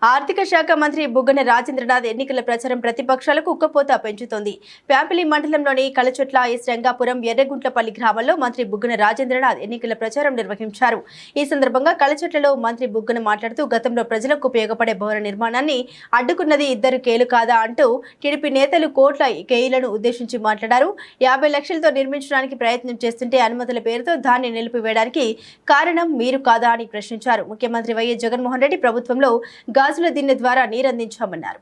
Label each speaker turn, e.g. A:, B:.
A: ఆర్థిక శాఖ మంత్రి బుగ్గన రాజేంద్రనాథ్ ఎన్నికల ప్రచారం ప్రతిపక్షాలకు ఉక్కపోత పెంచుతోంది. ప్యాంపిలి మండలంలోని కలచొట్ల ఎస్ రంగాపురం ఎర్రగుంట్లపల్లి గ్రామంలో మంత్రి బుగ్గన రాజేంద్రనాథ్ ఎన్నికల ప్రచారం నిర్వహించారు. ఈ సందర్భంగా కలచొట్లలో మంత్రి బుగ్గన మాట్లాడుతూ గతంలో ప్రజలకు ఉపయోగపడే భవన నిర్మాణాన్ని అడ్డుకున్నది ఇద్దరు కేలు కాదా అంటూ టీడీపీ నేతలు కోట్ల కేయులను ఉద్దేశించి మాట్లాడారు. 50 లక్షలతో నిర్మించడానికి ప్రయత్నం చేస్తుంటే అనుమతుల పేరుతో దాన్ని నిలిపివేయడానికి కారణం మీరు కాదా అని ప్రశ్నించారు. ముఖ్యమంత్రి వైఎస్ జగన్మోహన్ రెడ్డి ప్రభుత్వంలో గాజుల దిన్నె ద్వారా నీరందించామన్నారు.